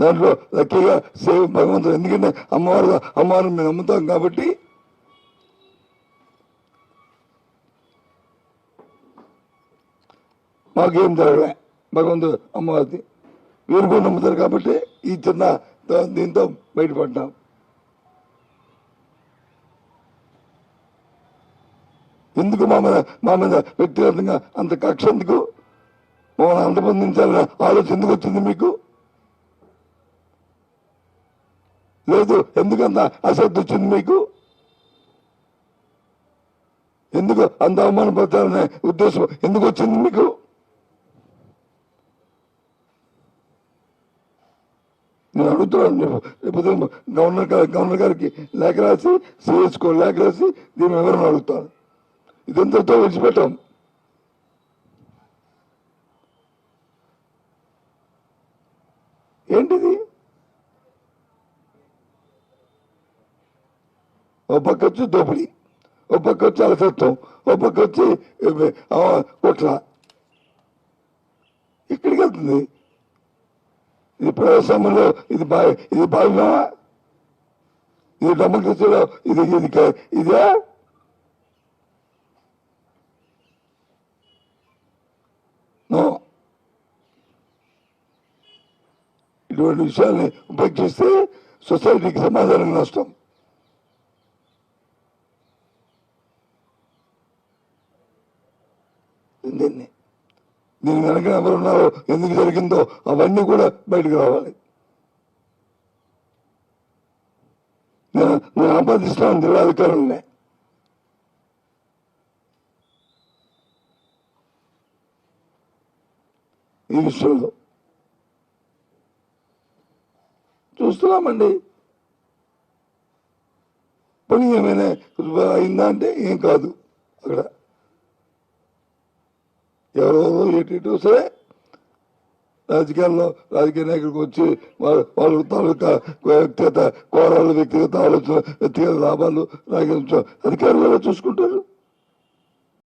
దాంట్లో లక్కీగా సేవ భగవంతుడు, ఎందుకంటే అమ్మవారిని మేము నమ్ముతాం కాబట్టి మాకేం జరగలే. భగవంతుడు అమ్మవారిది వీరు కూడా నమ్ముతారు కాబట్టి ఈ చిన్న దీంతో బయటపడ్డాం. ఎందుకు మా మీద వ్యక్తిగతంగా అంత కక్ష ఎందుకు? మమ్మల్ని అంతమందించాలన్న ఆలోచన ఎందుకు వచ్చింది మీకు? లేదు, ఎందుకంత అశ్రద్ధ వచ్చింది మీకు? ఎందుకు అంత అవమానపరచాలనే ఉద్దేశం ఎందుకు వచ్చింది మీకు? నేను అడుగుతున్నాను, రేపు గవర్నర్ గారికి లేఖ రాసి, సిఎస్కో లేఖ రాసి దీన్ని ఎవరిని అడుగుతాను. ఇదంతతో విడిచిపెట్టాం. ఏంటిది? ఓ పక్క వచ్చి దోపిడీ, ఓ పక్క వచ్చి అలసత్వం, ఓ పక్క వచ్చి కుట్ర. ఎక్కడికి వెళ్తుంది ఇది? ప్రజాస్వామ్యంలో ఇది భావ్యమా? ఇది డెమోక్రసీలో ఇదే? నో. ఇటువంటి విషయాల్ని ఉపేక్షిస్తే సొసైటీకి సమాధానం నష్టం. దీని వెనక ఎవరున్నారో, ఎందుకు జరిగిందో అవన్నీ కూడా బయటకు రావాలి. నేను ఆపాదిస్తాను జిల్లా అధికారులనే. ఈ విషయంలో చూస్తున్నామండి. పని ఏమైనా అయిందా అంటే ఏం కాదు. అక్కడ ఎవరెవరో ఎటు సరే రాజకీయ నాయకుడికి వచ్చి వాళ్ళ తాలూకా వ్యక్తిగత కోరాలు, వ్యక్తిగత ఆలోచన, వ్యక్తిగత లాభాలు అధికారులు చూసుకుంటారు.